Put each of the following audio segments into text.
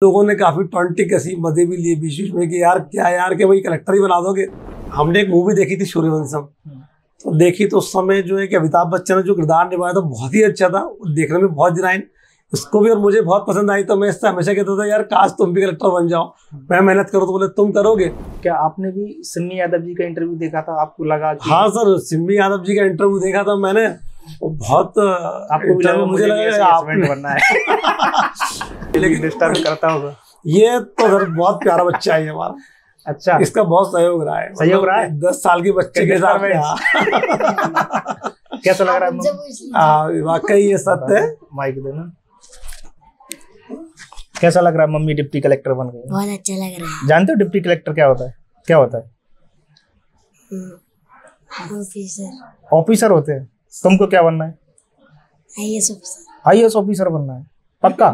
लोगों ने काफी टॉन्टी कसी मजे भी लिए बीच बीच में कि यार क्या यार के भाई कलेक्टर ही बना दोगे। हमने एक मूवी देखी थी सूर्यवंशम, तो देखी तो उस समय जो है कि अमिताभ बच्चन ने जो किरदार निभाया था बहुत ही अच्छा था, देखने में बहुत डिजाइन उसको भी और मुझे बहुत पसंद आई। तो मैं इससे हमेशा कहता था यार काश तुम भी कलेक्टर बन जाओ, मैं मेहनत करूँ। तो बोले तुम करोगे क्या? आपने भी सिम्मी यादव जी का इंटरव्यू देखा था, आपको लगा कि... हाँ सर, सिम्मी यादव जी का इंटरव्यू देखा था मैंने, वो बहुत आपको लगा मुझे लगा बनना है लेकिन डिस्टर्ब करता होगा। ये तो सर बहुत प्यारा बच्चा है हमारा। अच्छा, इसका बहुत सहयोग रहा है, सहयोग रहा है 10 साल के बच्चे के साथ में। कैसा लग रहा है? वाकई ये सत्य है। माइक देना। कैसा लग रहा है मम्मी डिप्टी कलेक्टर बन गई? बहुत अच्छा लग रहा है। जानते हो डिप्टी कलेक्टर क्या होता है? क्या होता है? ऑफिसर। ऑफिसर होते हैं। तुमको क्या बनना है? IAS officer. आईएएस ऑफिसर बनना है पक्का?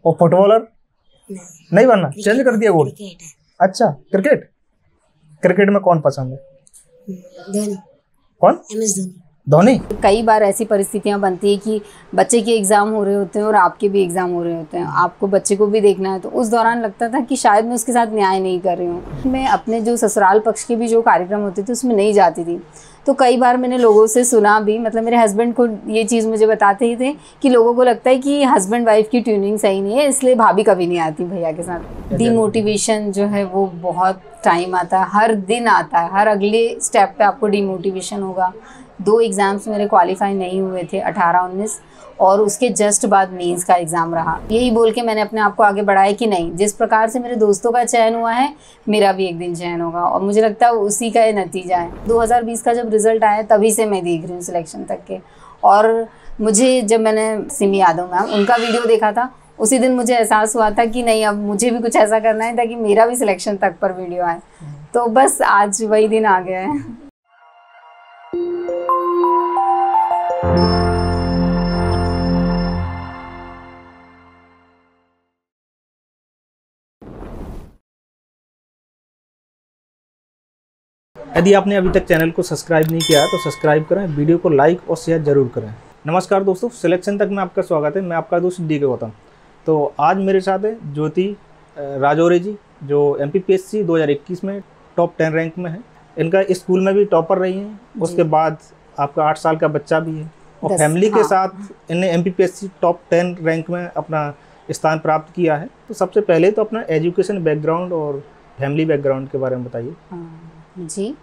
और फुटबॉलर नहीं बनना? चेंज कर दिया गोल। अच्छा, क्रिकेट। क्रिकेट में कौन पसंद है? धोनी। कौन? MS धोनी। धोनी। कई बार ऐसी परिस्थितियां बनती है कि बच्चे के एग्ज़ाम हो रहे होते हैं और आपके भी एग्ज़ाम हो रहे होते हैं, आपको बच्चे को भी देखना है, तो उस दौरान लगता था कि शायद मैं उसके साथ न्याय नहीं कर रही हूँ। मैं अपने जो ससुराल पक्ष के भी जो कार्यक्रम होते थे उसमें नहीं जाती थी। तो कई बार मैंने लोगों से सुना भी, मतलब मेरे हस्बैंड को ये चीज़ मुझे बताते ही थे कि लोगों को लगता है कि हस्बैंड वाइफ की ट्यूनिंग सही नहीं है, इसलिए भाभी कभी नहीं आती भैया के साथ। डीमोटिवेशन जो है वो बहुत टाइम आता है, हर दिन आता है, हर अगले स्टेप पे आपको डीमोटिवेशन होगा। 2 एग्ज़ाम्स मेरे क्वालिफाई नहीं हुए थे, 18-19, और उसके जस्ट बाद मेंस का एग्ज़ाम रहा। यही बोल के मैंने अपने आप को आगे बढ़ाया कि नहीं, जिस प्रकार से मेरे दोस्तों का चयन हुआ है मेरा भी एक दिन चयन होगा, और मुझे लगता है उसी का ये नतीजा है। 2020 का जब रिज़ल्ट आया तभी से मैं देख रही हूँ सिलेक्शन तक के। और मुझे जब मैंने सिमी यादव मैम उनका वीडियो देखा था, उसी दिन मुझे एहसास हुआ था कि नहीं, अब मुझे भी कुछ ऐसा करना है ताकि मेरा भी सिलेक्शन तक पर वीडियो आए। तो बस आज वही दिन आ गया है। यदि आपने अभी तक चैनल को सब्सक्राइब नहीं किया है तो सब्सक्राइब करें, वीडियो को लाइक और शेयर जरूर करें। नमस्कार दोस्तों, सिलेक्शन तक में आपका स्वागत है। मैं आपका दोस्त DK गौतम। तो आज मेरे साथ है ज्योति राजौरे जी, जो MPPSC 2021 में टॉप 10 रैंक में है। इनका स्कूल में भी टॉपर रही हैं, उसके बाद आपका 8 साल का बच्चा भी है, और फैमिली के साथ इन्हें MPPSC टॉप 10 रैंक में अपना स्थान प्राप्त किया है। तो सबसे पहले तो अपना एजुकेशन बैकग्राउंड और फैमिली बैकग्राउंड के बारे में बताइए। जी,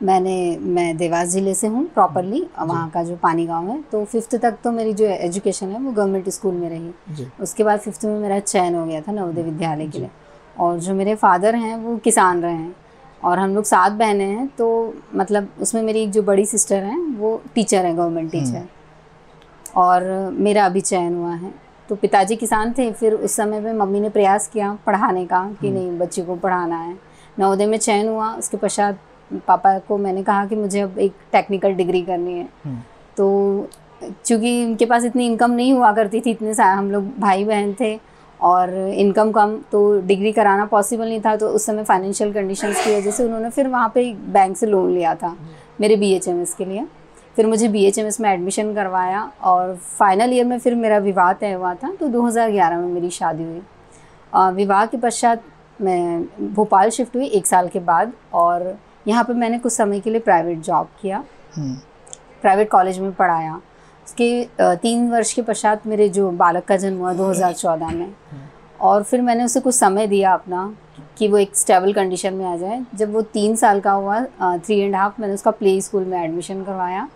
मैं देवास ज़िले से हूँ प्रॉपरली, वहाँ का जो पानी गांव है। तो 5th तक तो मेरी जो एजुकेशन है वो गवर्नमेंट स्कूल में रही। उसके बाद 5th में मेरा चयन हो गया था नवोदय विद्यालय के लिए। और जो मेरे फादर हैं वो किसान रहे हैं, और हम लोग 7 बहनें हैं। तो मतलब उसमें मेरी एक जो बड़ी सिस्टर हैं वो टीचर है, गवर्नमेंट टीचर, और मेरा अभी चयन हुआ है। तो पिताजी किसान थे, फिर उस समय पे मम्मी ने प्रयास किया पढ़ाने का कि नहीं बच्चे को पढ़ाना है। नवोदय में चयन हुआ, उसके पश्चात पापा को मैंने कहा कि मुझे अब एक टेक्निकल डिग्री करनी है। तो चूँकि उनके पास इतनी इनकम नहीं हुआ करती थी, इतने सारे हम लोग भाई बहन थे और इनकम कम, तो डिग्री कराना पॉसिबल नहीं था। तो उस समय फाइनेंशियल कंडीशंस की वजह से उन्होंने फिर वहाँ पे बैंक से लोन लिया था मेरे BHMS के लिए। फिर मुझे BHMS में एडमिशन करवाया, और फाइनल ईयर में फिर मेरा विवाह तय हुआ था। तो 2011 में मेरी शादी हुई। विवाह के पश्चात मैं भोपाल शिफ्ट हुई 1 साल के बाद, और यहाँ पे मैंने कुछ समय के लिए प्राइवेट जॉब किया, प्राइवेट कॉलेज में पढ़ाया। उसके 3 वर्ष के पश्चात मेरे जो बालक का जन्म हुआ 2014 में, और फिर मैंने उसे कुछ समय दिया अपना कि वो एक स्टेबल कंडीशन में आ जाए। जब वो 3 साल का हुआ, 3.5, मैंने उसका प्ले स्कूल में एडमिशन करवाया,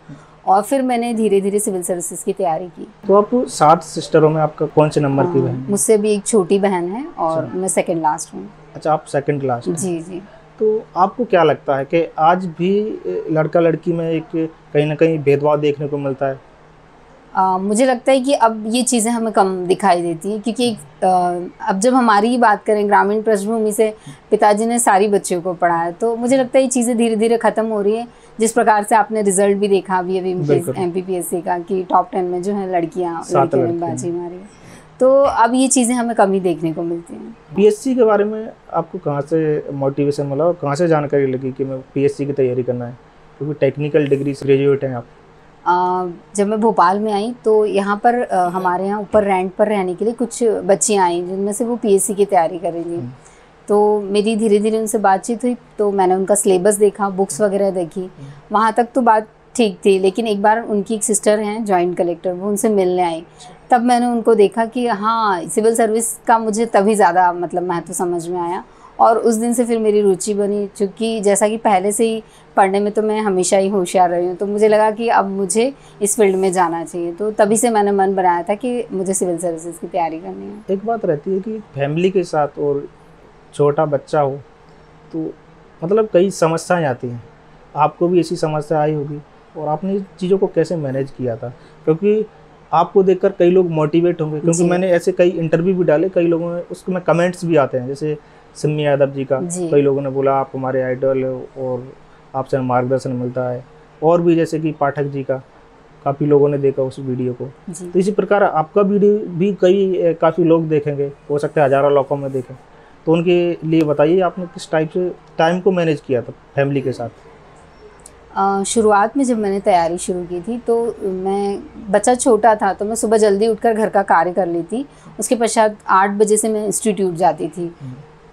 और फिर मैंने धीरे धीरे सिविल सर्विसेज की तैयारी की। तो आप 7 सिस्टरों में आपका कौन से नंबर की बहन? मुझसे भी एक छोटी बहन है, और मैं सेकंड लास्ट हूँ। अच्छा, आप सेकंड लास्ट? जी जी। तो आपको क्या लगता है कि आज भी लड़का लड़की में एक कहीं ना कहीं भेदभाव देखने को मिलता है? मुझे लगता है कि अब ये चीज़ें हमें कम दिखाई देती हैं, क्योंकि अब जब हमारी ही बात करें, ग्रामीण पृष्ठभूमि से पिताजी ने सारी बच्चियों को पढ़ाया, तो मुझे लगता है ये चीज़ें धीरे धीरे ख़त्म हो रही है। जिस प्रकार से आपने रिजल्ट भी देखा अभी MPPSC का कि टॉप 10 में जो है लड़कियों ने बाजी मारी, तो अब ये चीज़ें हमें कम ही देखने को मिलती हैं। PSC के बारे में आपको कहाँ से मोटिवेशन मिला और कहाँ से जानकारी लगी कि मैं PSC की तैयारी करना है? क्योंकि टेक्निकल डिग्री से ग्रेजुएट हैं आप। जब मैं भोपाल में आई तो यहाँ पर हमारे यहाँ ऊपर रेंट पर रहने के लिए कुछ बच्चियाँ आई, जिनमें से वो पीएससी की तैयारी कर रही थी। तो मेरी धीरे धीरे उनसे बातचीत हुई, तो मैंने उनका सिलेबस देखा, बुक्स वगैरह देखी। वहाँ तक तो बात ठीक थी, लेकिन एक बार उनकी एक सिस्टर हैं जॉइंट कलेक्टर, वो उनसे मिलने आई। तब मैंने उनको देखा कि हाँ, सिविल सर्विस का मुझे तभी ज़्यादा मतलब महत्व समझ में आया, और उस दिन से फिर मेरी रुचि बनी। क्योंकि जैसा कि पहले से ही पढ़ने में तो मैं हमेशा ही होशियार रही हूँ, तो मुझे लगा कि अब मुझे इस फील्ड में जाना चाहिए। तो तभी से मैंने मन बनाया था कि मुझे सिविल सर्विसेज की तैयारी करनी है। एक बात रहती है कि फैमिली के साथ और छोटा बच्चा हो तो मतलब कई समस्याएं आती हैं, आपको भी ऐसी समस्या आई होगी, और आपने चीज़ों को कैसे मैनेज किया था? क्योंकि आपको देखकर कई लोग मोटिवेट होंगे, क्योंकि मैंने ऐसे कई इंटरव्यू भी डाले, कई लोगों ने उसमें कमेंट्स भी आते हैं, जैसे सिमी यादव जी का कई लोगों ने बोला आप हमारे आइडल हो और आपसे मार्गदर्शन मिलता है, और भी जैसे कि पाठक जी का काफ़ी लोगों ने देखा उस वीडियो को। तो इसी प्रकार आपका वीडियो भी काफ़ी लोग देखेंगे, हो सकता है हज़ारों लोगों में देखें, तो उनके लिए बताइए आपने किस टाइप से टाइम को मैनेज किया था फैमिली के साथ? शुरुआत में जब मैंने तैयारी शुरू की थी तो मैं, बच्चा छोटा था तो मैं सुबह जल्दी उठकर घर का कार्य कर ली थी। उसके पश्चात 8 बजे से मैं इंस्टीट्यूट जाती थी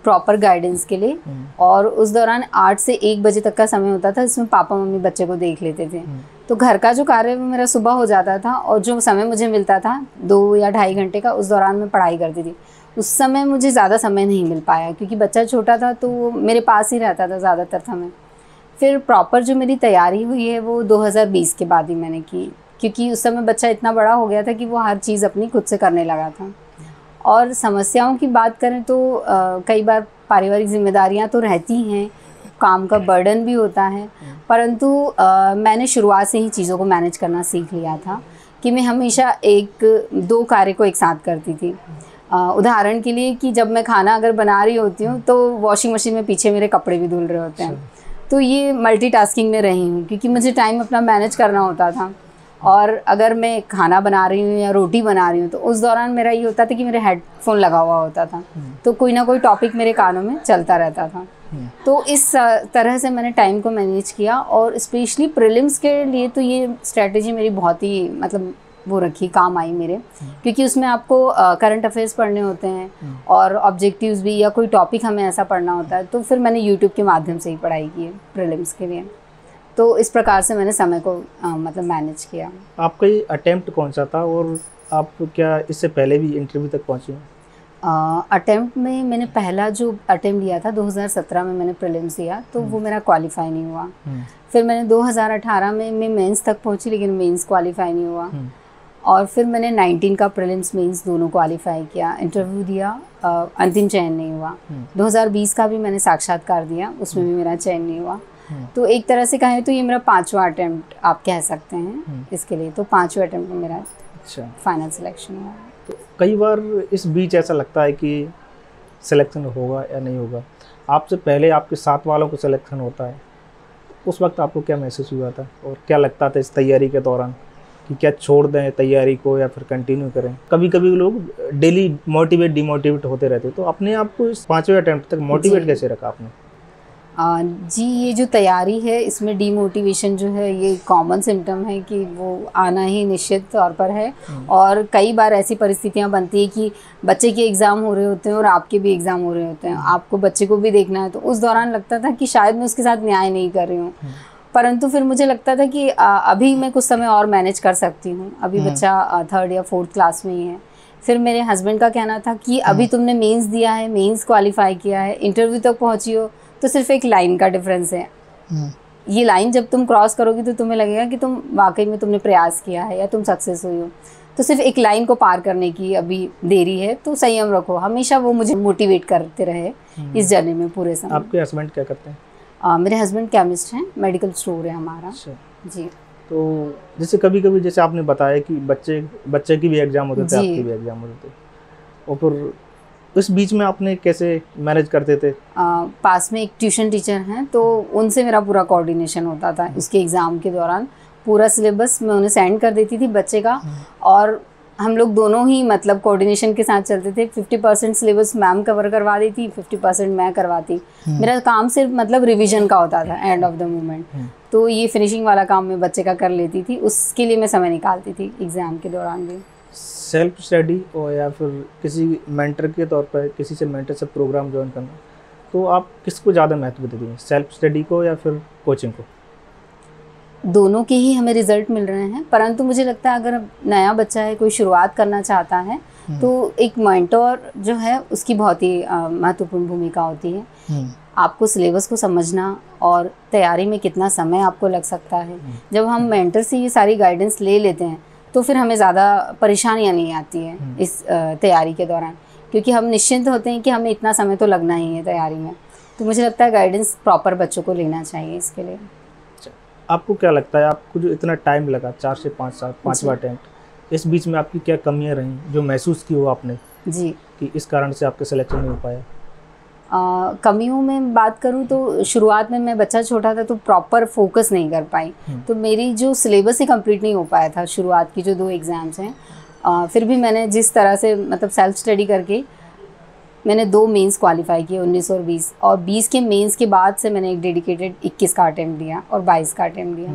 प्रॉपर गाइडेंस के लिए, और उस दौरान 8 से 1 बजे तक का समय होता था, जिसमें पापा मम्मी बच्चे को देख लेते थे। तो घर का जो कार्य वो मेरा सुबह हो जाता था, और जो समय मुझे मिलता था 2 या ढाई घंटे का, उस दौरान मैं पढ़ाई करती थी। उस समय मुझे ज़्यादा समय नहीं मिल पाया क्योंकि बच्चा छोटा था, तो वो मेरे पास ही रहता था ज़्यादातर समय। फिर प्रॉपर जो मेरी तैयारी हुई है वो 2020 के बाद ही मैंने की, क्योंकि उस समय बच्चा इतना बड़ा हो गया था कि वो हर चीज़ अपनी खुद से करने लगा था। और समस्याओं की बात करें तो कई बार पारिवारिक जिम्मेदारियां तो रहती हैं, काम का बर्डन भी होता है, परंतु मैंने शुरुआत से ही चीज़ों को मैनेज करना सीख लिया था कि मैं हमेशा 1-2 कार्य को एक साथ करती थी। उदाहरण के लिए कि जब मैं खाना अगर बना रही होती हूँ तो वॉशिंग मशीन में पीछे मेरे कपड़े भी धुल रहे होते हैं, तो ये मल्टीटास्किंग में रही हूँ क्योंकि मुझे टाइम अपना मैनेज करना होता था। और अगर मैं खाना बना रही हूँ या रोटी बना रही हूँ तो उस दौरान मेरा ये होता था कि मेरे हेडफोन लगा हुआ होता था, तो कोई ना कोई टॉपिक मेरे कानों में चलता रहता था। तो इस तरह से मैंने टाइम को मैनेज किया, और स्पेशली प्रीलिम्स के लिए तो ये स्ट्रेटजी मेरी बहुत ही मतलब वो रखी, काम आई मेरे, क्योंकि उसमें आपको करंट अफेयर्स पढ़ने होते हैं और ऑब्जेक्टिव्स भी, या कोई टॉपिक हमें ऐसा पढ़ना होता है, तो फिर मैंने यूट्यूब के माध्यम से ही पढ़ाई की है प्रीलिम्स के लिए। तो इस प्रकार से मैंने समय को मतलब मैनेज किया। आपका ये अटेम्प्ट कौन सा था, और आप क्या इससे पहले भी इंटरव्यू तक पहुँची हैं? अटेम्प्ट में मैंने पहला जो अटेम्प्ट दिया था 2017 में मैंने प्रीलिम्स दिया, तो वो मेरा क्वालिफाई नहीं हुआ। फिर मैंने 2018 में मैं मेंस तक पहुंची, लेकिन मेंस क्वालिफाई नहीं हुआ। और फिर मैंने 19 का प्रीलिम्स मेंस दोनों क्वालिफाई किया, इंटरव्यू दिया, अंतिम चयन नहीं हुआ। 2020 का भी मैंने साक्षात्कार दिया, उसमें भी मेरा चयन नहीं हुआ। तो एक तरह से कहें तो ये मेरा 5वां अटेम्प्ट आप कह सकते हैं इसके लिए, तो 5वें अटेम्प्ट में मेरा फाइनल सिलेक्शन हुआ। तो कई बार इस बीच ऐसा लगता है कि सिलेक्शन होगा या नहीं होगा, आपसे पहले आपके साथ वालों को सिलेक्शन होता है, उस वक्त आपको क्या महसूस हुआ था और क्या लगता था इस तैयारी के दौरान कि क्या छोड़ दें तैयारी को या फिर कंटिन्यू करें? कभी कभी लोग डेली मोटिवेट डिमोटिवेट होते रहते, तो अपने आप को इस 5वें अटेम्प्ट तक मोटिवेट कैसे रखा आपने? जी, ये जो तैयारी है इसमें डीमोटिवेशन जो है ये कॉमन सिम्टम है कि वो आना ही निश्चित तौर पर है। और कई बार ऐसी परिस्थितियां बनती है कि बच्चे के एग्ज़ाम हो रहे होते हैं और आपके भी एग्ज़ाम हो रहे होते हैं, आपको बच्चे को भी देखना है, तो उस दौरान लगता था कि शायद मैं उसके साथ न्याय नहीं कर रही हूँ। परंतु फिर मुझे लगता था कि अभी मैं कुछ समय और मैनेज कर सकती हूँ, अभी बच्चा 3rd या 4th क्लास में ही है। फिर मेरे हस्बैंड का कहना था कि अभी तुमने मेंस दिया है, मेंस क्वालिफाई किया है, इंटरव्यू तक पहुँची हो, तो सिर्फ एक लाइन का डिफरेंस है। ये लाइन जब तुम क्रॉस करोगी तो तुम्हें लगेगा कि तुम वाकई में तुमने प्रयास किया है या तुम सक्सेस हुई हो। तो सिर्फ एक लाइन को पार करने की अभी देरी है, तो संयम रखो। हमेशा वो मुझे मोटिवेट करते रहे इस जर्नी में पूरे समय। आपके हस्बैंड क्या करते हैं? मेरे हस्बैंड केमिस्ट हैं, मेडिकल स्टोर है हमारा। जी। तो जैसे कभी कभी जैसे आपने बताया कि बच्चे की भी एग्जाम होते थे, आपके भी एग्जाम होते थे, और फिर उस बीच में आपने कैसे मैनेज करते थे? पास में एक ट्यूशन टीचर हैं, तो उनसे मेरा पूरा कोऑर्डिनेशन होता था। उसके एग्ज़ाम के दौरान पूरा सिलेबस मैं उन्हें सेंड कर देती थी बच्चे का, और हम लोग दोनों ही मतलब कोऑर्डिनेशन के साथ चलते थे। 50% सिलेबस मैम कवर करवा देती, 50% मैं करवाती। मेरा काम सिर्फ मतलब रिवीजन का होता था एंड ऑफ द मोमेंट। तो ये फिनिशिंग वाला काम मैं बच्चे का कर लेती थी, उसके लिए मैं समय निकालती थी एग्ज़ाम के दौरान भी। सेल्फ स्टडी और या फिर किसी मेंटर के तौर पर किसी से मेंटर से प्रोग्राम ज्वाइन करना, तो आप किसको ज़्यादा महत्व देती हैं, सेल्फ स्टडी को या फिर कोचिंग को? दोनों के ही हमें रिजल्ट मिल रहे हैं, परंतु मुझे लगता है अगर नया बच्चा है, कोई शुरुआत करना चाहता है, तो एक मेंटर जो है उसकी बहुत ही महत्वपूर्ण भूमिका होती है। आपको सिलेबस को समझना और तैयारी में कितना समय आपको लग सकता है। जब हम मेंटर से ये सारी गाइडेंस ले लेते हैं तो फिर हमें ज़्यादा परेशानियाँ नहीं आती हैं इस तैयारी के दौरान, क्योंकि हम निश्चिंत होते हैं कि हमें इतना समय तो लगना ही है तैयारी में। तो मुझे लगता है गाइडेंस प्रॉपर बच्चों को लेना चाहिए इसके लिए। आपको क्या लगता है, आपको जो इतना टाइम लगा 4 से 5 साल 5वां अटेम्प्ट, इस बीच में आपकी क्या कमियां रहीं जो महसूस की हो आपने जी कि इस कारण से आपके सिलेक्शन नहीं हो पाया? कमियों में बात करूं तो शुरुआत में मैं बच्चा छोटा था तो प्रॉपर फोकस नहीं कर पाई, तो मेरी जो सिलेबस ही कंप्लीट नहीं हो पाया था शुरुआत की जो 2 एग्ज़ाम्स हैं। फिर भी मैंने जिस तरह से मतलब सेल्फ स्टडी करके मैंने 2 मेंस क्वालिफाई किए 19 और 20, और 20 के मेंस के बाद से मैंने एक डेडिकेटेड 21 का अटेम्प्ट दिया और 22 का अटेम्प्ट दिया,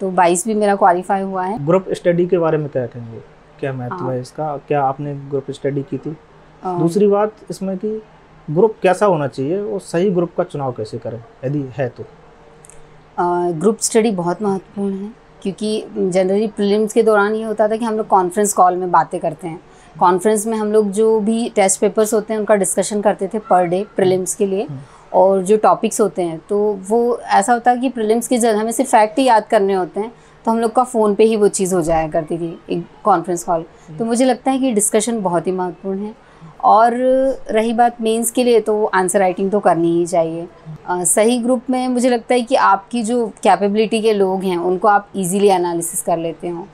तो 22 भी मेरा क्वालिफाई हुआ है। ग्रुप स्टडी के बारे में क्या कहेंगे, क्या महत्व है इसका, क्या आपने ग्रुप स्टडी की थी? दूसरी बात इसमें कि ग्रुप कैसा होना चाहिए और सही ग्रुप का चुनाव कैसे करें यदि है तो? ग्रुप स्टडी बहुत महत्वपूर्ण है, क्योंकि जनरली प्रीलिम्स के दौरान ये होता था कि हम लोग कॉन्फ्रेंस कॉल में बातें करते हैं। कॉन्फ्रेंस में हम लोग जो भी टेस्ट पेपर्स होते हैं उनका डिस्कशन करते थे पर डे प्रीलिम्स के लिए, और जो टॉपिक्स होते हैं तो वो ऐसा होता है कि प्रीलिम्स की जगह हमें सिर्फ फैक्ट ही याद करने होते हैं, तो हम लोग का फ़ोन पे ही वो चीज़ हो जाया करती थी एक कॉन्फ्रेंस कॉल। तो मुझे लगता है कि डिस्कशन बहुत ही महत्वपूर्ण है। और रही बात मेंस के लिए, तो आंसर राइटिंग तो करनी ही चाहिए। सही ग्रुप में मुझे लगता है कि आपकी जो कैपेबिलिटी के लोग हैं उनको आप इजीली एनालिसिस कर लेते हो,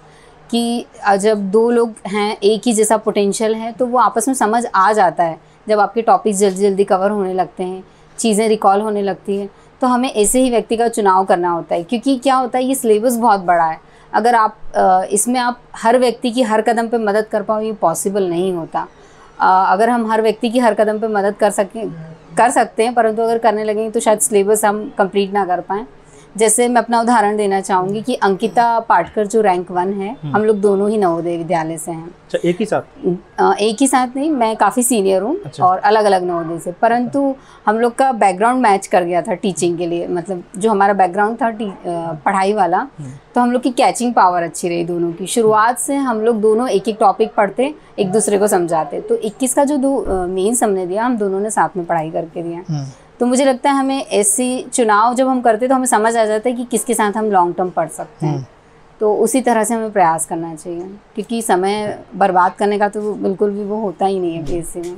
कि जब 2 लोग हैं एक ही जैसा पोटेंशियल है तो वो आपस में समझ आ जाता है। जब आपके टॉपिक्स जल्दी जल्दी कवर होने लगते हैं, चीज़ें रिकॉल होने लगती हैं, तो हमें ऐसे ही व्यक्ति का चुनाव करना होता है, क्योंकि क्या होता है ये सिलेबस बहुत बड़ा है। अगर आप इसमें आप हर व्यक्ति की हर कदम पे मदद कर पाओ, ये पॉसिबल नहीं होता। अगर हम हर व्यक्ति की हर कदम पे मदद कर सकते हैं, परंतु अगर करने लगेंगे तो शायद सिलेबस हम कंप्लीट ना कर पाएँ। जैसे मैं अपना उदाहरण देना चाहूँगी कि अंकिता पाटकर जो रैंक 1 है, हम लोग दोनों ही नवोदय विद्यालय से हैं। अच्छा, एक ही साथ? एक ही साथ नहीं, मैं काफ़ी सीनियर हूँ। अच्छा। और अलग अलग नवोदय से, परंतु हम लोग का बैकग्राउंड मैच कर गया था टीचिंग के लिए, मतलब जो हमारा बैकग्राउंड था पढ़ाई वाला, तो हम लोग की कैचिंग पावर अच्छी रही दोनों की। शुरुआत से हम लोग दोनों एक एक टॉपिक पढ़ते, एक दूसरे को समझाते। तो 21 का जो 2 मेंस हमने दिया, हम दोनों ने साथ में पढ़ाई करके दिया। तो मुझे लगता है हमें ऐसी चुनाव जब हम करते तो हमें समझ आ जाता है कि किसके साथ हम लॉन्ग टर्म पढ़ सकते हैं। तो उसी तरह से हमें प्रयास करना चाहिए, क्योंकि समय बर्बाद करने का तो बिल्कुल भी वो होता ही नहीं है पीएससी में।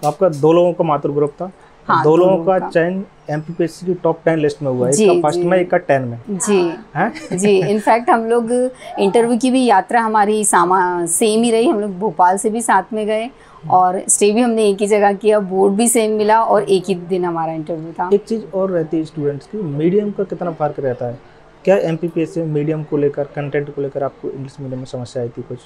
तो आपका 2 लोगों का मात्र ग्रुप था? हाँ, 2 लोगों का चयन एमपीपीएससी की टॉप 10 लिस्ट में हुआ है, एक का फर्स्ट में, एक का 10 में। जी है? जी, इनफैक्ट हम लोग इंटरव्यू की भी यात्रा हमारी सेम ही रही। हम लोग भोपाल से भी साथ में गए और स्टे भी हमने एक ही जगह किया, बोर्ड भी सेम मिला और एक ही दिन हमारा इंटरव्यू था। एक चीज़ और रहती है स्टूडेंट्स की, मीडियम का कितना फर्क रहता है? क्या एमपीपीएससी में मीडियम को लेकर, कंटेंट को लेकर आपको इंग्लिश मीडियम में समस्या आई थी कुछ?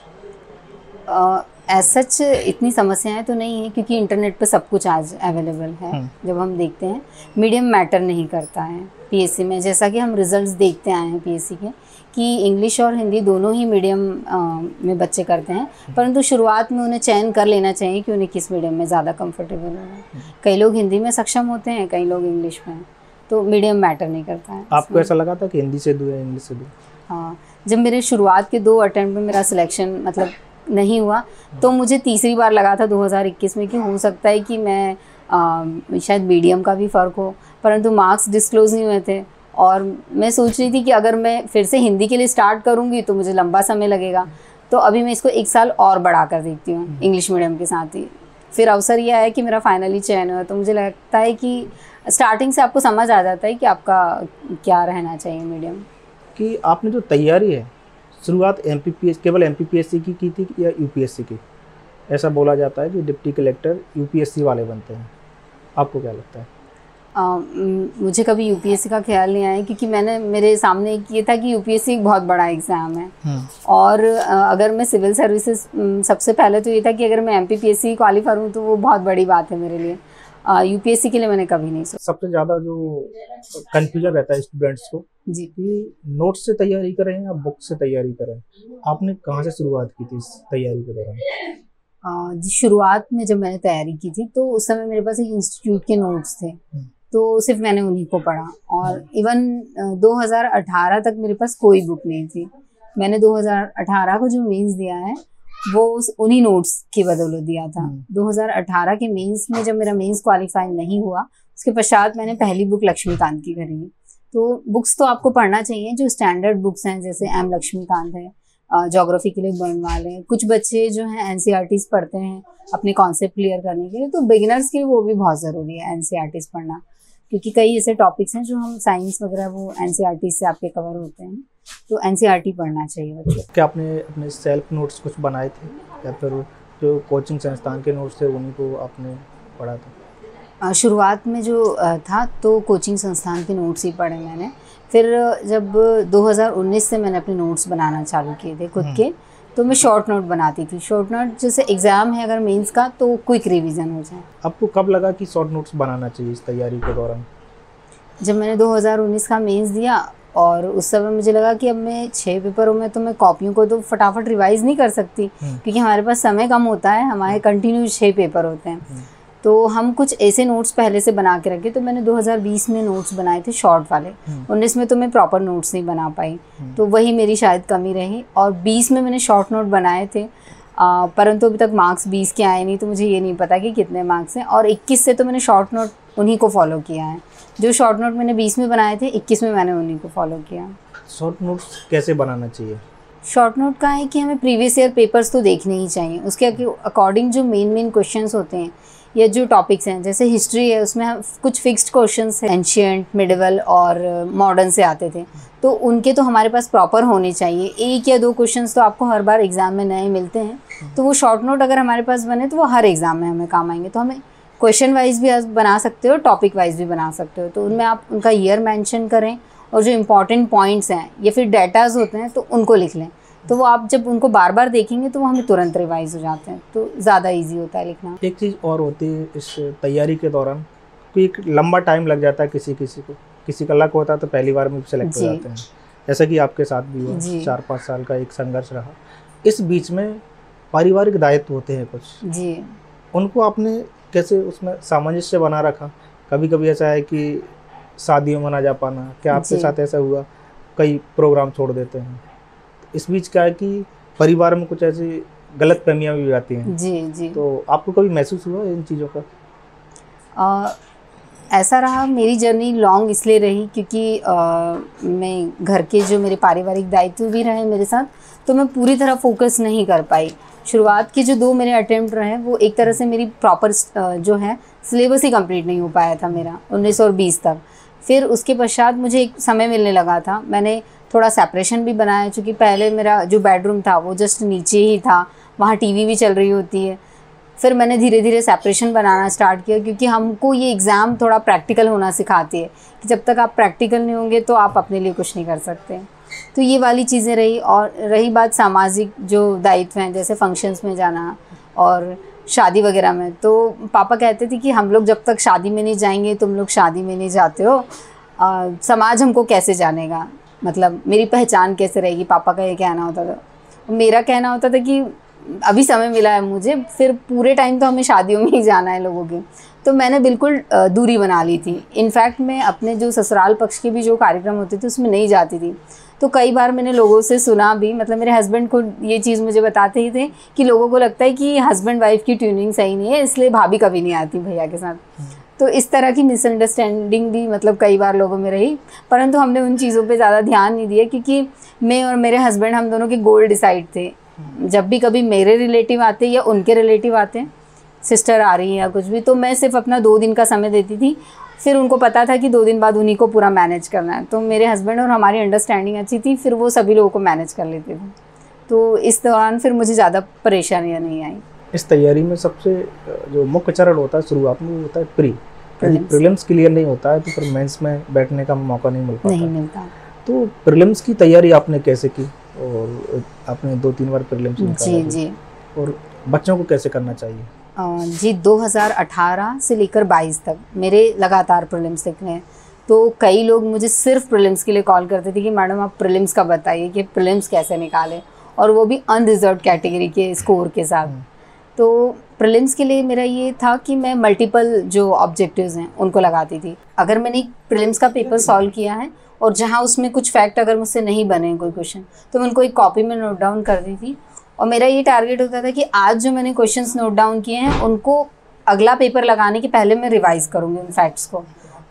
एज सच इतनी समस्याएं तो नहीं है, क्योंकि इंटरनेट पे सब कुछ आज अवेलेबल है। जब हम देखते हैं मीडियम मैटर नहीं करता है पीएससी में, जैसा कि हम रिजल्ट्स देखते आए हैं पीएससी के कि इंग्लिश और हिंदी दोनों ही मीडियम में बच्चे करते हैं, परंतु शुरुआत में उन्हें चयन कर लेना चाहिए कि उन्हें किस मीडियम में ज़्यादा कंफर्टेबल होगा। कई लोग हिंदी में सक्षम होते हैं, कई लोग इंग्लिश में, तो मीडियम मैटर नहीं करता है। आपको ऐसा लगा था कि हिंदी से दूँ या इंग्लिश से दूँ? हाँ, जब मेरे शुरुआत के 2 अटेम्प्ट में मेरा सिलेक्शन मतलब नहीं हुआ, तो मुझे तीसरी बार लगा था 2021 में कि हो सकता है कि मैं शायद मीडियम का भी फ़र्क हो, परंतु मार्क्स डिस्क्लोज़ नहीं हुए थे। और मैं सोच रही थी कि अगर मैं फिर से हिंदी के लिए स्टार्ट करूँगी तो मुझे लंबा समय लगेगा, तो अभी मैं इसको 1 साल और बढ़ा कर देखती हूँ इंग्लिश मीडियम के साथ ही। फिर अवसर यह है कि मेरा फाइनली चयन हुआ, तो मुझे लगता है कि स्टार्टिंग से आपको समझ आ जाता है कि आपका क्या रहना चाहिए मीडियम। कि आपने जो तैयारी है शुरुआत केवल एमपीपीएससी की थी या यूपीएससी की? ऐसा बोला जाता है कि डिप्टी कलेक्टर यूपीएससी वाले बनते हैं, आपको क्या लगता है? मुझे कभी यूपीएससी का ख्याल नहीं आया, क्योंकि मेरे सामने एक ये था कि यूपीएससी एक बहुत बड़ा एग्ज़ाम है। और अगर मैं सिविल सर्विसेज, सबसे पहले तो ये था कि अगर मैं एमपीपीएससी क्वालिफाई हूँ तो वो बहुत बड़ी बात है मेरे लिए। यूपीएससी के लिए मैंने कभी नहीं सोचा। सबसे ज़्यादा जो कंफ्यूजन रहता है स्टूडेंट्स को जी कि नोट्स से तैयारी करें या बुक से तैयारी करें, आपने कहाँ से शुरुआत की थी इस तैयारी के दौरान? शुरुआत में जब मैंने तैयारी की थी तो उस समय मेरे पास एक इंस्टीट्यूट के नोट्स थे, तो सिर्फ मैंने उन्हीं को पढ़ा। और इवन 2018 तक मेरे पास कोई बुक नहीं थी। मैंने 2018 को जो मेंस दिया है वो उन्हीं नोट्स की बदौलत दिया था। 2018 के मेंस में जब मेरा मेंस क्वालिफाई नहीं हुआ, उसके पश्चात मैंने पहली बुक लक्ष्मीकांत की खरीदी। तो बुक्स तो आपको पढ़ना चाहिए, जो स्टैंडर्ड बुक्स हैं जैसे एम लक्ष्मीकांत है, ज्योग्राफी के लिए बनवाले हैं। कुछ बच्चे जो हैं एनसीईआरटीज पढ़ते हैं अपने कॉन्सेप्ट क्लियर करने के लिए, तो बिगिनर्स के लिए वो भी बहुत ज़रूरी है एनसीईआरटीज पढ़ना, क्योंकि कई ऐसे टॉपिक्स हैं जो हम साइंस वगैरह वो एनसीईआरटी से आपके कवर होते हैं, तो एनसीईआरटी पढ़ना चाहिए बच्चों। क्या आपने अपने सेल्फ नोट्स कुछ बनाए थे या फिर जो कोचिंग संस्थान के नोट्स थे उन्हीं को आपने पढ़ा था? शुरुआत में जो था तो कोचिंग संस्थान के नोट्स ही पढ़े मैंने। फिर जब 2019 से मैंने अपने नोट्स बनाना चालू किए थे खुद के, तो मैं शॉर्ट नोट बनाती थी। शॉर्ट नोट जैसे एग्ज़ाम है अगर मेंस का तो क्विक रिवीजन हो जाए। आपको कब लगा कि शॉर्ट नोट्स बनाना चाहिए इस तैयारी के दौरान? जब मैंने 2019 का मेंस दिया और उस समय मुझे लगा कि अब मैं 6 पेपरों में तो मैं कॉपियों को तो फटाफट रिवाइज नहीं कर सकती, क्योंकि हमारे पास समय कम होता है, हमारे कंटिन्यू 6 पेपर होते हैं। तो हम कुछ ऐसे नोट्स पहले से बना के रखे। तो मैंने 2020 में नोट्स बनाए थे शॉर्ट वाले, 19 में तो मैं प्रॉपर नोट्स नहीं बना पाई, तो वही मेरी शायद कमी रही। और 20 में मैंने शॉर्ट नोट बनाए थे, परंतु अभी तक मार्क्स 20 के आए नहीं, तो मुझे ये नहीं पता कि कितने मार्क्स हैं। और 21 से तो मैंने शॉर्ट नोट उन्हीं को फॉलो किया है। जो शॉर्ट नोट मैंने 20 में बनाए थे, 21 में मैंने उन्हीं को फॉलो किया। शॉर्ट नोट्स कैसे बनाना चाहिए? शॉर्ट नोट का है कि हमें प्रीवियस ईयर पेपर्स तो देखने ही चाहिए, उसके अकॉर्डिंग जो मेन क्वेश्चंस होते हैं या जो टॉपिक्स हैं, जैसे हिस्ट्री है उसमें हम कुछ फिक्स्ड क्वेश्चंस हैं, एंशिएंट, मिडिवल और मॉडर्न से आते थे, तो उनके तो हमारे पास प्रॉपर होने चाहिए। 1 या 2 क्वेश्चंस तो आपको हर बार एग्जाम में नए मिलते हैं, तो वो शॉर्ट नोट अगर हमारे पास बने तो वो हर एग्जाम में हमें काम आएंगे। तो हमें क्वेश्चन वाइज भी बना सकते हो, टॉपिक वाइज भी बना सकते हो, तो उनमें आप उनका ईयर मेंशन करें और जो इम्पॉर्टेंट पॉइंट्स हैं या फिर डेटाज होते हैं तो उनको लिख लें। तो वो आप जब उनको बार बार देखेंगे तो वो हमें तुरंत रिवाइज हो जाते हैं, तो ज़्यादा इजी होता है लिखना। एक चीज़ और होती है इस तैयारी के दौरान कि एक लंबा टाइम लग जाता है किसी का लक होता है तो पहली बार में सेलेक्ट हो जाते हैं, जैसा कि आपके साथ भी हुआ। 4-5 साल का एक संघर्ष रहा। इस बीच में पारिवारिक दायित्व होते हैं कुछ जी, उनको आपने कैसे उसमें सामंजस्य बना रखा? कभी कभी ऐसा है कि शादियों में ना जा पाना, क्या आपके साथ ऐसा हुआ? कई प्रोग्राम छोड़ देते हैं, इस बीच क्या है कि परिवार में कुछ ऐसी गलत फहमियाँ भी आती हैं। जी। तो आपको कभी महसूस हुआ इन चीज़ों का? ऐसा रहा, मेरी जर्नी लॉन्ग इसलिए रही क्योंकि मैं घर के जो मेरे पारिवारिक दायित्व भी रहे मेरे साथ, तो मैं पूरी तरह फोकस नहीं कर पाई। शुरुआत के जो 2 मेरे अटेम्प्ट रहे वो एक तरह से मेरी प्रॉपर जो है सिलेबस ही कंप्लीट नहीं हो पाया था मेरा 19 और 20 तक। फिर उसके पश्चात मुझे एक समय मिलने लगा था, मैंने थोड़ा सेपरेशन भी बनाया, क्योंकि पहले मेरा जो बेडरूम था वो जस्ट नीचे ही था, वहाँ टीवी भी चल रही होती है। फिर मैंने धीरे धीरे सेपरेशन बनाना स्टार्ट किया, क्योंकि हमको ये एग्ज़ाम थोड़ा प्रैक्टिकल होना सिखाती है कि जब तक आप प्रैक्टिकल नहीं होंगे तो आप अपने लिए कुछ नहीं कर सकते। तो ये वाली चीज़ें रही। और रही बात सामाजिक जो दायित्व हैं, जैसे फंक्शंस में जाना और शादी वगैरह में, तो पापा कहते थे कि हम लोग जब तक शादी में नहीं जाएंगे, तुम लोग शादी में नहीं जाते हो, समाज हमको कैसे जानेगा, मतलब मेरी पहचान कैसे रहेगी, पापा का ये कहना होता था। मेरा कहना होता था कि अभी समय मिला है मुझे, फिर पूरे टाइम तो हमें शादियों में ही जाना है लोगों के। तो मैंने बिल्कुल दूरी बना ली थी। इनफैक्ट मैं अपने जो ससुराल पक्ष के भी जो कार्यक्रम होते थे उसमें नहीं जाती थी। तो कई बार मैंने लोगों से सुना भी, मतलब मेरे हस्बैंड को ये चीज़ मुझे बताते ही थे कि लोगों को लगता है कि हस्बैंड वाइफ की ट्यूनिंग सही नहीं है, इसलिए भाभी कभी नहीं आती भैया के साथ। तो इस तरह की मिसअंडरस्टैंडिंग भी मतलब कई बार लोगों में रही, परंतु हमने उन चीज़ों पे ज़्यादा ध्यान नहीं दिया, क्योंकि मैं और मेरे हस्बैंड हम दोनों के गोल डिसाइड थे। जब भी कभी मेरे रिलेटिव आते या उनके रिलेटिव आते, सिस्टर आ रही है या कुछ भी, तो मैं सिर्फ अपना 2 दिन का समय देती थी। फिर उनको पता था कि 2 दिन बाद उन्हीं को पूरा मैनेज करना है, तो मेरे हस्बैंड और हमारी अंडरस्टैंडिंग अच्छी थी, फिर वो सभी लोगों को मैनेज कर लेते थे। तो इस दौरान फिर मुझे ज़्यादा परेशानियाँ नहीं आई। इस तैयारी में सबसे जो मुख्य चरण होता है शुरुआत में, वो होता है प्रीलिम्स क्लियर नहीं होता है तो फिर मेंस में बैठने का मौका नहीं मिलता। तो प्रीलिम्स की तैयारी आपने कैसे की, और आपने 2-3 बार प्रीलिम्स निकाला? जी। और बच्चों को कैसे करना चाहिए? जी 2018 से लेकर 22 तक मेरे लगातार प्रीलिम्स लिख रहे हैं। तो कई लोग मुझे सिर्फ प्रीलिम्स के लिए कॉल करते थे कि मैडम आप प्रीलिम्स का बताइए कि प्रीलिम्स कैसे निकालें, और वो भी अनरिजर्व्ड कैटेगरी के स्कोर के साथ। तो प्रीलिम्स के लिए मेरा ये था कि मैं मल्टीपल जो ऑब्जेक्टिव्स हैं उनको लगाती थी। अगर मैंने प्रीलिम्स का पेपर सॉल्व किया है और जहाँ उसमें कुछ फैक्ट अगर मुझसे नहीं बने कोई क्वेश्चन, तो मैं उनको एक कॉपी में नोट डाउन करती थी। और मेरा ये टारगेट होता था कि आज जो मैंने क्वेश्चंस नोट डाउन किए हैं उनको अगला पेपर लगाने के पहले मैं रिवाइज़ करूँगी उन फैक्ट्स को।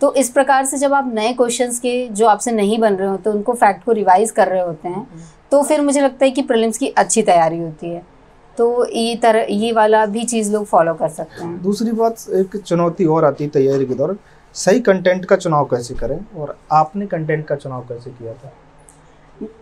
तो इस प्रकार से जब आप नए क्वेश्चंस के जो आपसे नहीं बन रहे होते उनको फैक्ट को रिवाइज़ कर रहे होते हैं, तो फिर मुझे लगता है कि प्रीलिम्स की अच्छी तैयारी होती है। तो ये वाला भी चीज़ लोग फॉलो कर सकते हैं। दूसरी बात, एक चुनौती और आती है तैयारी के दौरान, सही कंटेंट का चुनाव कैसे करें, और आपने कंटेंट का चुनाव कैसे किया था?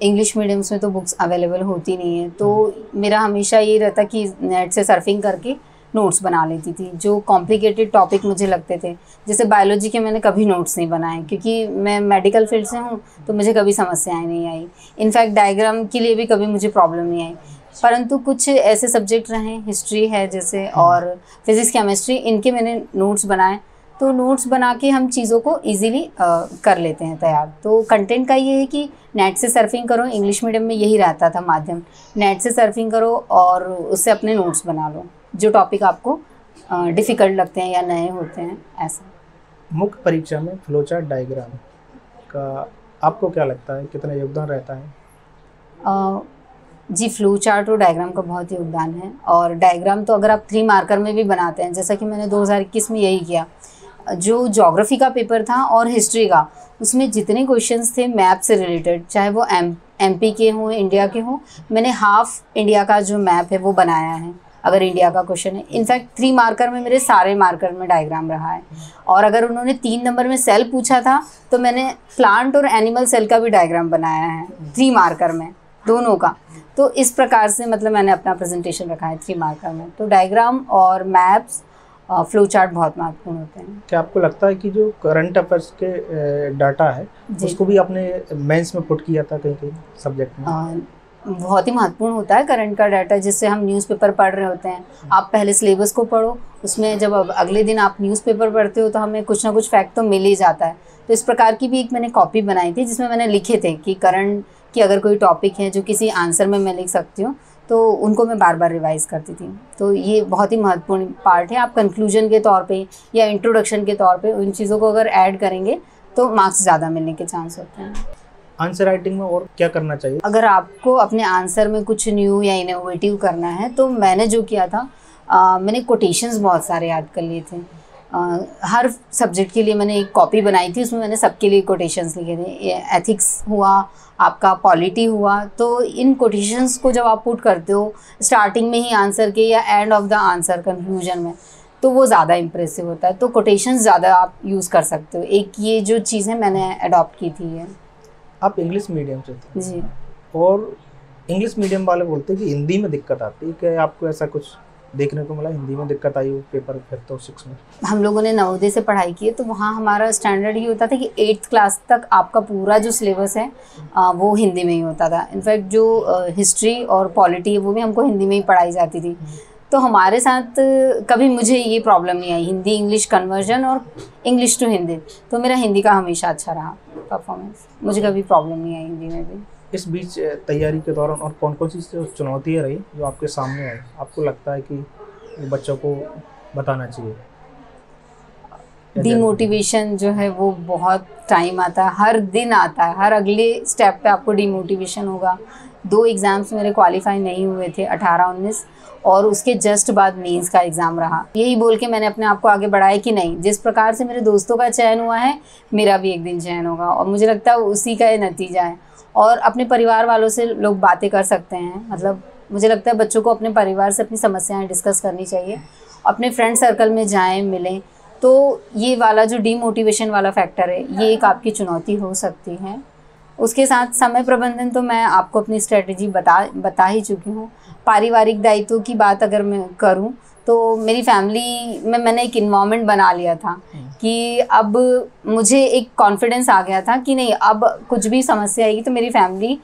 इंग्लिश मीडियम्स में तो बुक्स अवेलेबल होती नहीं है, तो मेरा हमेशा ये रहता कि नेट से सर्फिंग करके नोट्स बना लेती थी। जो कॉम्प्लिकेटेड टॉपिक मुझे लगते थे, जैसे बायोलॉजी के मैंने कभी नोट्स नहीं बनाए, क्योंकि मैं मेडिकल फील्ड से हूँ, तो मुझे कभी समस्याएं नहीं आई। इनफैक्ट डायग्राम के लिए भी कभी मुझे प्रॉब्लम नहीं आई। परंतु कुछ ऐसे सब्जेक्ट रहे, हिस्ट्री है जैसे, और फिज़िक्स केमिस्ट्री, इनके मैंने नोट्स बनाए। तो नोट्स बना के हम चीज़ों को इजीली कर लेते हैं तैयार। तो कंटेंट का ये है कि नेट से सर्फिंग करो। इंग्लिश मीडियम में यही रहता था माध्यम, नेट से सर्फिंग करो और उससे अपने नोट्स बना लो, जो टॉपिक आपको डिफ़िकल्ट लगते हैं या नए होते हैं ऐसा। मुख्य परीक्षा में फ्लोचार्ट डायग्राम का आपको क्या लगता है, कितना योगदान रहता है? जी, फ्लो चार्ट और डायग्राम का बहुत योगदान है। और डायग्राम तो अगर आप 3 मार्कर में भी बनाते हैं, जैसा कि मैंने 2021 में यही किया। जो ज्योग्राफी का पेपर था और हिस्ट्री का, उसमें जितने क्वेश्चंस थे मैप से रिलेटेड, चाहे वो एमपी के हों, इंडिया के हों, मैंने हाफ इंडिया का जो मैप है वो बनाया है, अगर इंडिया का क्वेश्चन है। इनफैक्ट 3 मार्कर में मेरे सारे मार्कर में डायग्राम रहा है। और अगर उन्होंने 3 नंबर में सेल पूछा था, तो मैंने प्लांट और एनिमल सेल का भी डायग्राम बनाया है 3 मार्कर में, दोनों का। तो इस प्रकार से मतलब मैंने अपना प्रेजेंटेशन रखा है 3 मार्कर में। तो डायग्राम और मैप्स, फ्लो चार्ट बहुत महत्वपूर्ण होते हैं। क्या आपको लगता है कि जो करंट अफेयर्स के डाटा है उसको भी आपने मेंस में पुट किया था कहीं सब्जेक्ट में? बहुत ही महत्वपूर्ण होता है करंट का डाटा, जिससे हम न्यूज़पेपर पढ़ रहे होते हैं। आप पहले सिलेबस को पढ़ो, उसमें जब अगले दिन आप न्यूज़पेपर पढ़ते हो तो हमें कुछ ना कुछ फैक्ट तो मिल ही जाता है। तो इस प्रकार की भी एक मैंने कॉपी बनाई थी, जिसमें मैंने लिखे थे कि करंट की अगर कोई टॉपिक है जो किसी आंसर में मैं लिख सकती हूँ, तो उनको मैं बार बार रिवाइज़ करती थी। तो ये बहुत ही महत्वपूर्ण पार्ट है। आप कंक्लूजन के तौर पे या इंट्रोडक्शन के तौर पे उन चीज़ों को अगर ऐड करेंगे तो मार्क्स ज़्यादा मिलने के चांस होते हैं। आंसर राइटिंग में और क्या करना चाहिए? अगर आपको अपने आंसर में कुछ न्यू या इनोवेटिव करना है, तो मैंने जो किया था, मैंने कोटेशंस बहुत सारे याद कर लिए थे। हर सब्जेक्ट के लिए मैंने एक कॉपी बनाई थी, उसमें मैंने सबके लिए कोटेशंस लिखे थे। एथिक्स हुआ, आपका पॉलिटी हुआ, तो इन कोटेशंस को जब आप पुट करते हो स्टार्टिंग में ही आंसर के या end of the answer conclusion में, तो वो ज़्यादा इंप्रेसिव होता है। तो कोटेशंस ज़्यादा आप यूज़ कर सकते हो। एक ये जो चीज़ है मैंने अडॉप्ट की थी ये। आप इंग्लिश मीडियम से थे जी, और इंग्लिश मीडियम वाले बोलते हैं कि हिंदी में दिक्कत आती है। क्या आपको ऐसा कुछ देखने को मिला, हिंदी में दिक्कत आई हो पेपर फिर तो 6 में? हम लोगों ने नवोदय से पढ़ाई की है, तो वहाँ हमारा स्टैंडर्ड ये होता था कि 8th क्लास तक आपका पूरा जो सिलेबस है वो हिंदी में ही होता था। इनफैक्ट जो हिस्ट्री और पॉलिटी है वो भी हमको हिंदी में ही पढ़ाई जाती थी। तो हमारे साथ कभी मुझे ये प्रॉब्लम नहीं आई, हिंदी इंग्लिश कन्वर्जन और इंग्लिश टू हिंदी। तो मेरा हिंदी का हमेशा अच्छा रहा परफॉर्मेंस, मुझे कभी प्रॉब्लम नहीं आई हिंदी में भी। इस बीच तैयारी के दौरान और कौन कौन सी चुनौतियाँ रही जो आपके सामने आई, आपको लगता है कि बच्चों को बताना चाहिए? डीमोटिवेशन जो है वो बहुत टाइम आता है, हर दिन आता है, हर अगले स्टेप पे आपको डीमोटिवेशन होगा। 2 एग्ज़ाम्स मेरे क्वालिफाई नहीं हुए थे, 18-19, और उसके जस्ट बाद मेंस का एग्ज़ाम रहा। यही बोल के मैंने अपने आप को आगे बढ़ाया कि नहीं, जिस प्रकार से मेरे दोस्तों का चयन हुआ है मेरा भी एक दिन चयन होगा, और मुझे लगता है उसी का ये नतीजा है। और अपने परिवार वालों से लोग बातें कर सकते हैं, मतलब मुझे लगता है बच्चों को अपने परिवार से अपनी समस्याएं डिस्कस करनी चाहिए, अपने फ्रेंड सर्कल में जाएं, मिलें। तो ये वाला जो डीमोटिवेशन वाला फैक्टर है, ये एक आपकी चुनौती हो सकती है। उसके साथ समय प्रबंधन तो मैं आपको अपनी स्ट्रेटजी बता ही चुकी हूँ। पारिवारिक दायित्व की बात अगर मैं करूँ तो मेरी फैमिली में मैंने एक इन्वायरमेंट बना लिया था कि अब मुझे एक कॉन्फिडेंस आ गया था कि नहीं, अब कुछ भी समस्या आएगी तो मेरी फैमिली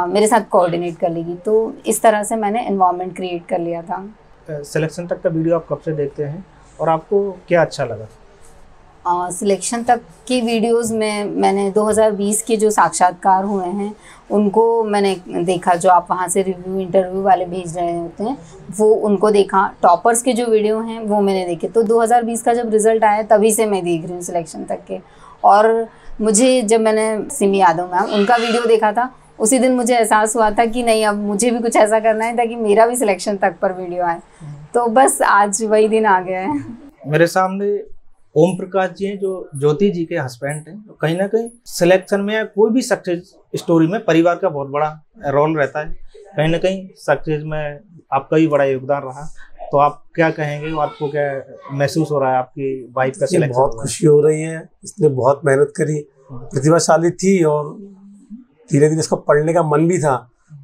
मेरे साथ कोऑर्डिनेट कर लेगी। तो इस तरह से मैंने इन्वायरमेंट क्रिएट कर लिया था। सिलेक्शन तक का वीडियो आप कब से देखते हैं और आपको क्या अच्छा लगा? सिलेक्शन तक की वीडियोस में मैंने 2020 के जो साक्षात्कार हुए हैं उनको मैंने देखा, जो आप वहाँ से रिव्यू इंटरव्यू वाले भेज रहे होते हैं वो उनको देखा। टॉपर्स के जो वीडियो हैं वो मैंने देखे। तो 2020 का जब रिज़ल्ट आया तभी से मैं देख रही हूँ सिलेक्शन तक के। और मुझे जब मैंने सिमी यादव मैम उनका वीडियो देखा था उसी दिन मुझे एहसास हुआ था कि नहीं, अब मुझे भी कुछ ऐसा करना है ताकि मेरा भी सिलेक्शन तक पर वीडियो आए। तो बस आज वही दिन आ गया है। मेरे सामने ओम प्रकाश जी हैं, जो ज्योति जी के हस्बैंड हैं। कहीं ना कहीं सिलेक्शन में या कोई भी सक्सेस स्टोरी में परिवार का बहुत बड़ा रोल रहता है। कहीं ना कहीं सक्सेस में आपका भी बड़ा योगदान रहा। तो आप क्या कहेंगे, आपको क्या महसूस हो रहा है आपकी वाइफ का सिलेक्शन? बहुत खुशी हो रही है। इसने बहुत मेहनत करी, प्रतिभाशाली थी और धीरे धीरे इसको पढ़ने का मन भी था।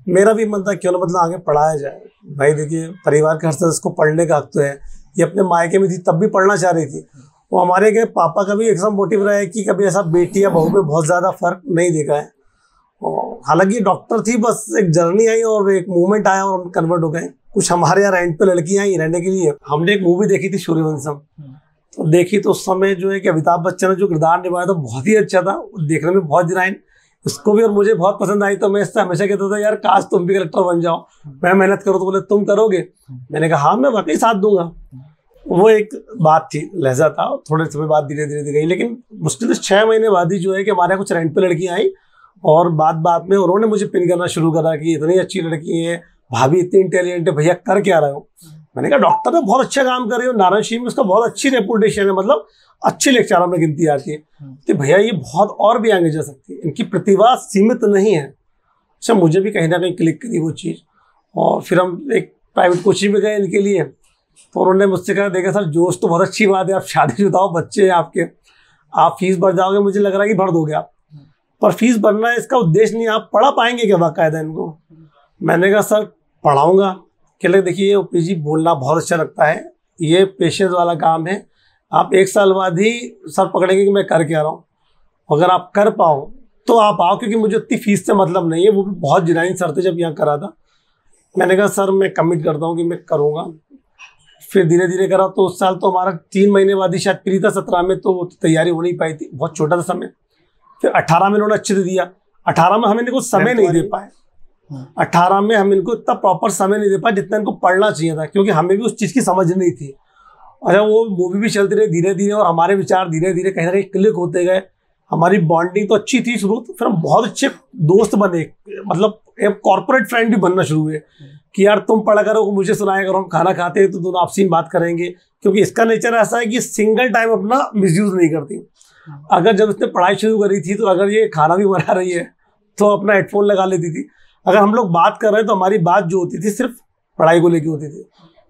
मेरा भी मन था क्यों ना मतलब आगे पढ़ाया जाए। भाई देखिए, परिवार के हर सदस्य को पढ़ने का हक तो है। ये अपने मायके में थी तब भी पढ़ना चाह रही थी। वो हमारे के पापा का भी एक मोटिव रहा है कि कभी ऐसा बेटी या बहू में बहुत ज़्यादा फर्क नहीं देखा है। हालांकि डॉक्टर थी, बस एक जर्नी आई और एक मूवमेंट आया और हम कन्वर्ट हो गए। कुछ हमारे यहाँ रेंट पे लड़कियां आई रहने के लिए। हमने एक मूवी देखी थी सूर्यवंशम, तो देखी तो उस समय जो है कि अमिताभ बच्चन ने जो किरदार निभाया था बहुत ही अच्छा था। देखने में बहुत जिनाइन उसको भी और मुझे बहुत पसंद आई। तो मैं इससे हमेशा कहता था यार काश तुम भी कलेक्टर बन जाओ, मैं मेहनत करूँ। तो बोले तुम करोगे? मैंने कहा हाँ मैं वाकई साथ दूंगा। वो एक बात थी, लहजा था। थोड़े समय बाद धीरे धीरे गई, लेकिन मुश्किल से 6 महीने बाद ही जो है कि हमारे कुछ रेंट पे लड़कियां आई और बात में उन्होंने मुझे पिन करना शुरू करा कि इतनी अच्छी लड़की है, भाभी इतनी इंटेलिजेंट है, भैया कर क्या रहे हो? मैंने कहा डॉक्टर है, बहुत अच्छा काम कर रही हो, नारायण में उसका बहुत अच्छी रेपुटेशन है, मतलब अच्छे लेक्चरों में गिनती आती है। तो भैया ये बहुत और भी आगे जा सकती है, इनकी प्रतिभा सीमित नहीं है। अच्छा, मुझे भी कहीं ना कहीं क्लिक करी वो चीज़। और फिर हम एक प्राइवेट कोचिंग में गए इनके लिए। तो उन्होंने मुझसे कहा देखा सर जोश तो बहुत अच्छी बात है, आप शादीशुदा हो, बच्चे हैं आपके, आप फीस भर जाओगे, मुझे लग रहा है कि भर दोगे आप, पर फीस भरना इसका उद्देश्य नहीं। आप पढ़ा पाएंगे क्या बाकायदा इनको? मैंने कहा सर पढ़ाऊँगा। कह लगे देखिए ओपीजी बोलना बहुत अच्छा लगता है, ये पेशेंस वाला काम है। आप 1 साल बाद ही सर पकड़ेंगे कि मैं कर क्या रहा हूँ। अगर आप कर पाओ तो आप आओ, क्योंकि मुझे उतनी फीस से मतलब नहीं है। वो भी बहुत जिनाइन सर थे जब यहाँ करा था। मैंने कहा सर मैं कमिट करता हूँ कि मैं करूँगा। फिर धीरे धीरे करा। तो उस साल तो हमारा 3 महीने बाद ही शायद प्री था 17 में, तो तैयारी हो नहीं पाई थी, बहुत छोटा था समय। फिर 18 में इन्होंने अच्छे से दिया। 18 में हम इनको समय नहीं दे पाए। 18 में हम इनको इतना प्रॉपर समय नहीं दे पाए जितना इनको पढ़ना चाहिए था, क्योंकि हमें भी उस चीज़ की समझ नहीं थी। अच्छा, वो मूवी भी चलती रही धीरे धीरे और हमारे विचार धीरे धीरे कहीं ना कहीं क्लिक होते गए। हमारी बॉन्डिंग तो अच्छी थी शुरू, तो फिर हम बहुत अच्छे दोस्त बने, मतलब एक कॉर्पोरेट फ्रेंड भी बनना शुरू हुए कि यार तुम पढ़ा करो, मुझे सुनाया करो, हम खाना खाते हैं तो दोनों आपसी बात करेंगे। क्योंकि इसका नेचर ऐसा है कि सिंगल टाइम अपना मिसयूज नहीं करती। अगर जब इसने पढ़ाई शुरू करी थी तो अगर ये खाना भी बना रही है तो अपना हेडफोन लगा लेती थी। अगर हम लोग बात कर रहे हैं तो हमारी बात जो होती थी सिर्फ पढ़ाई को लेकर होती थी।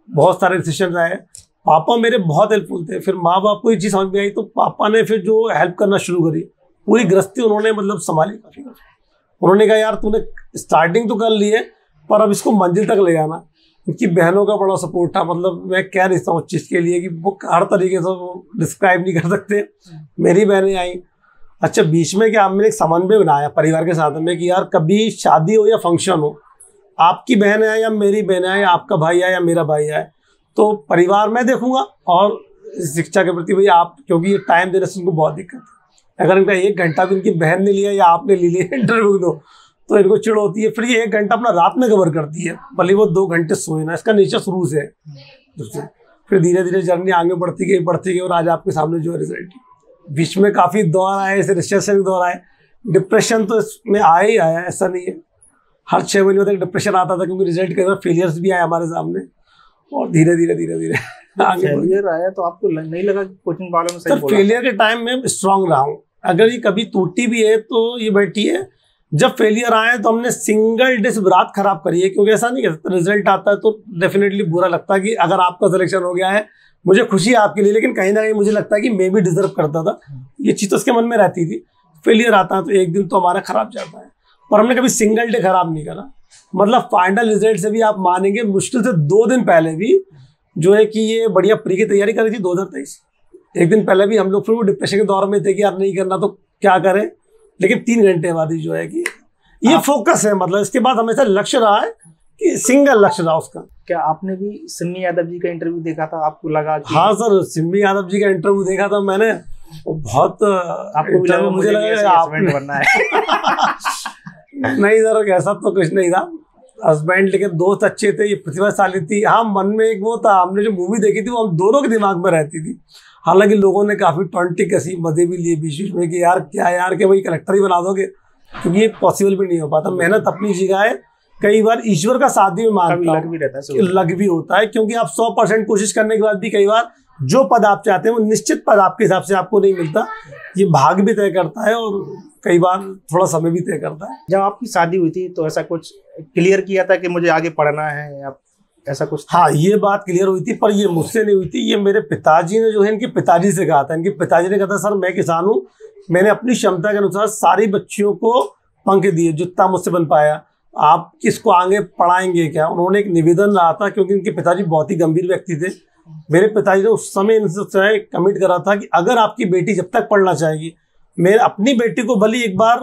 बहुत सारे डिसीजन आए। पापा मेरे बहुत हेल्पफुल थे। फिर माँ बाप को ये चीज़ समझ में आई तो पापा ने फिर जो हेल्प करना शुरू करी, पूरी गृहस्थी उन्होंने मतलब संभाली काफ़ी। उन्होंने कहा यार तूने स्टार्टिंग तो कर ली है, पर अब इसको मंजिल तक ले जाना। उनकी बहनों का बड़ा सपोर्ट था। मतलब मैं कह नहीं सकता उस चीज़ के लिए कि वो हर तरीके से वो डिस्क्राइब नहीं कर सकते। मेरी बहनें आई। अच्छा, बीच में क्या हमने एक समन्वय बनाया परिवार के साथ में कि यार कभी शादी हो या फंक्शन हो, आपकी बहन आए या मेरी बहन आए, आपका भाई आए या मेरा भाई आए, तो परिवार मैं देखूंगा। और शिक्षा के प्रति भैया आप, क्योंकि ये टाइम देने से उनको बहुत दिक्कत है। अगर इनका 1 घंटा भी इनकी बहन ने लिया या आपने ले लिया इंटरव्यू दो, तो इनको चिड़ होती है। फिर ये 1 घंटा अपना रात में कवर करती है, भले वो 2 घंटे सोए ना। इसका नेचर शुरू से है। फिर धीरे धीरे जर्नी आगे बढ़ती गई और आज आपके सामने जो है रिजल्ट। बीच में काफ़ी दौर आए, ऐसे रिसेशन के दौर आए। डिप्रेशन तो इसमें आया ही आया, ऐसा नहीं है। हर 6 महीने तक डिप्रेशन आता था, क्योंकि रिजल्ट के बाद फेलियर्स भी आए हमारे सामने। और धीरे धीरे आगे फेलियर आया तो आपको नहीं लगा कि कोचिंग वालों में सही बोला? फेलियर के टाइम में स्ट्रांग रहा हूँ। अगर ये कभी टूटी भी है तो ये बैठी है। जब फेलियर आए तो हमने सिंगल डिश रात खराब करी है, क्योंकि ऐसा नहीं है रिजल्ट आता है तो डेफिनेटली बुरा लगता है कि अगर आपका सिलेक्शन हो गया है, मुझे खुशी है आपके लिए, लेकिन कहीं ना कहीं मुझे लगता है कि मैं भी डिजर्व करता था। ये चीज़ तो उसके मन में रहती थी। फेलियर आता है तो एक दिन तो हमारा खराब जाता है, पर हमने कभी सिंगल डे खराब नहीं करा। मतलब फाइनल रिजल्ट से भी आप मानेंगे मुश्किल से 2 दिन पहले भी जो है कि ये बढ़िया प्री की तैयारी करी थी 2023। 1 दिन पहले भी हम लोग फिर वो डिप्रेशन के दौर में थे कि यार नहीं करना तो क्या करें, लेकिन 3 घंटे बाद ही जो है कि ये फोकस है। मतलब इसके बाद हमेशा लक्ष्य रहा है कि सिंगल लक्ष्य था उसका। क्या आपने भी सिम्मी यादव जी का इंटरव्यू देखा था? आपको लगा कि हाँ सर, सिम्मी यादव जी का इंटरव्यू देखा था मैंने, वो बहुत आपको भी लगा मुझे हस्बैंड बनना है? नहीं सर, ऐसा तो कुछ नहीं था। हस्बैंड लेकिन दोस्त अच्छे थे, ये प्रतिभाशाली थी। हाँ, मन में एक वो था, हमने जो मूवी देखी थी वो हम दोनों के दिमाग में रहती थी। हालांकि लोगों ने काफी टॉन्टी कसी, मजे भी लिए बीच बीच में कि यार क्या यार के भाई कलेक्टर ही बना दोगे, क्योंकि ये पॉसिबल भी नहीं हो पाता। मेहनत अपनी जगह है, कई बार ईश्वर का साथ भी मानता लग भी रहता है, लग भी होता है, क्योंकि आप 100% कोशिश करने के बाद भी कई बार जो पद आप चाहते हैं वो निश्चित पद आपके हिसाब से आपको नहीं मिलता। ये भाग्य भी तय करता है और कई बार थोड़ा समय भी तय करता है। जब आपकी शादी हुई थी तो ऐसा कुछ क्लियर किया था कि मुझे आगे पढ़ना है या ऐसा कुछ? हाँ, ये बात क्लियर हुई थी, पर ये मुझसे नहीं हुई थी। ये मेरे पिताजी ने जो है इनके पिताजी से कहा था। इनके पिताजी ने कहा था, सर मैं किसान हूँ, मैंने अपनी क्षमता के अनुसार सारी बच्चियों को पंख दिए जितना मुझसे बन पाया, आप किसको आगे पढ़ाएंगे क्या? उन्होंने एक निवेदन रहा था, क्योंकि उनके पिताजी बहुत ही गंभीर व्यक्ति थे। मेरे पिताजी ने उस समय इनसे कमिट करा था कि अगर आपकी बेटी जब तक पढ़ना चाहेगी, मैं अपनी बेटी को भले एक बार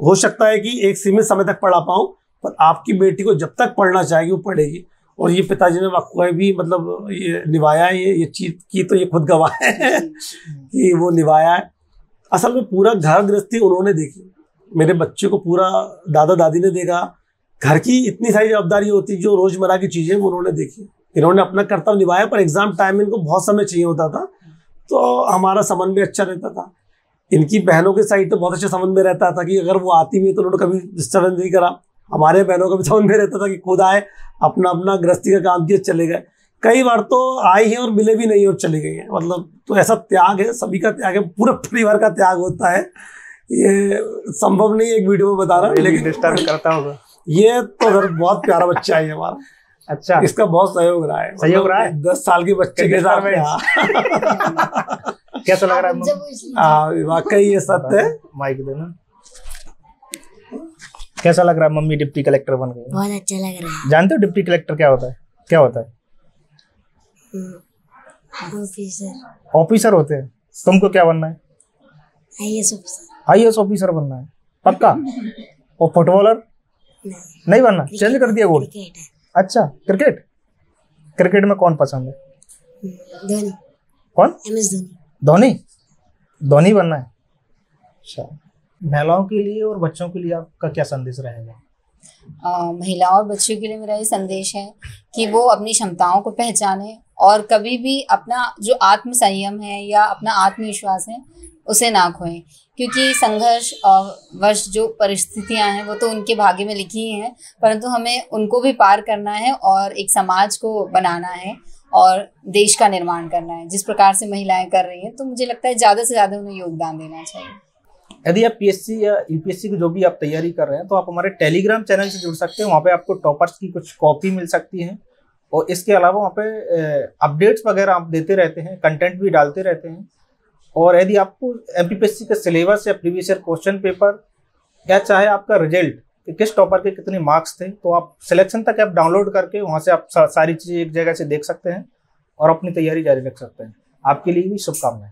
हो सकता है कि एक सीमित समय तक पढ़ा पाऊँ, पर आपकी बेटी को जब तक पढ़ना चाहेगी वो पढ़ेगी। और ये पिताजी ने वाकई भी मतलब ये निभाया है, ये चीज की तो ये खुद गवाह है कि वो निभाया है। असल में पूरा घर गृहस्थी उन्होंने देखी, मेरे बच्चे को पूरा दादा दादी ने देखा। घर की इतनी सारी जवाबदारी होती जो रोजमर्रा की चीजें वो उन्होंने देखी। इन्होंने अपना कर्तव्य निभाया, पर एग्जाम टाइम में इनको बहुत समय चाहिए होता था, तो हमारा समन्वय अच्छा रहता था। इनकी बहनों के साइड तो बहुत अच्छा समन्वय रहता था कि अगर वो आती भी तो उन्होंने कभी डिस्टर्बेंस नहीं करा। हमारे बहनों का भी समन्वय रहता था कि खुद आए, अपना अपना गृहस्थी का काम किए, चले गए। कई बार तो आई हैं और मिले भी नहीं और चले गए हैं। मतलब तो ऐसा त्याग है, सभी का त्याग है, पूरे परिवार का त्याग होता है। ये संभव नहीं एक वीडियो में बता रहा, लेकिन डिस्टर्ब करता होगा। ये तो सर बहुत प्यारा बच्चा है हमारा। अच्छा, इसका बहुत सहयोग रहा है। सहयोग रहा है 10 साल के बच्चे के साथ में। कैसा लग रहा है? हाँ, वाकई ये सत्य है। माइक देना। कैसा लग रहा है मम्मी डिप्टी कलेक्टर बन गई? बहुत अच्छा लग रहा है। जानते हो डिप्टी कलेक्टर क्या होता है? क्या होता है? ऑफिसर। ऑफिसर होते हैं। तुमको क्या बनना है? IAS officer. आईएएस ऑफिसर बनना है पक्का? और फुटबॉलर नहीं बनना? चेंज कर दिया गोल। अच्छा, क्रिकेट। क्रिकेट में कौन पसंद है? धोनी। कौन? MS धोनी। धोनी। धोनी बनना है। अच्छा, महिलाओं के लिए और बच्चों के लिए आपका क्या संदेश रहेगा? महिलाओं और बच्चों के लिए मेरा ये संदेश है कि वो अपनी क्षमताओं को पहचाने और कभी भी अपना जो आत्म संयम है या अपना आत्मविश्वास है उसे ना खोएं, क्योंकि संघर्ष वर्ष जो परिस्थितियां हैं वो तो उनके भाग्य में लिखी ही हैं, परंतु हमें उनको भी पार करना है और एक समाज को बनाना है और देश का निर्माण करना है। जिस प्रकार से महिलाएं कर रही हैं, तो मुझे लगता है ज़्यादा से ज़्यादा उन्हें योगदान देना चाहिए। यदि आप पीएससी या यूपीएससी की जो भी आप तैयारी कर रहे हैं तो आप हमारे टेलीग्राम चैनल से जुड़ सकते हैं। वहाँ पे आपको टॉपर्स की कुछ कॉपी मिल सकती है और इसके अलावा वहाँ पे अपडेट्स वगैरह आप देते रहते हैं, कंटेंट भी डालते रहते हैं। और यदि आपको एमपीपीएससी का सिलेबस या प्रीवियस ईयर क्वेश्चन पेपर या चाहे आपका रिजल्ट कि किस टॉपर के कितने मार्क्स थे, तो आप सिलेक्शन तक ऐप डाउनलोड करके वहाँ से आप सारी चीज़ें एक जगह से देख सकते हैं और अपनी तैयारी जारी रख सकते हैं। आपके लिए भी शुभकामनाएं।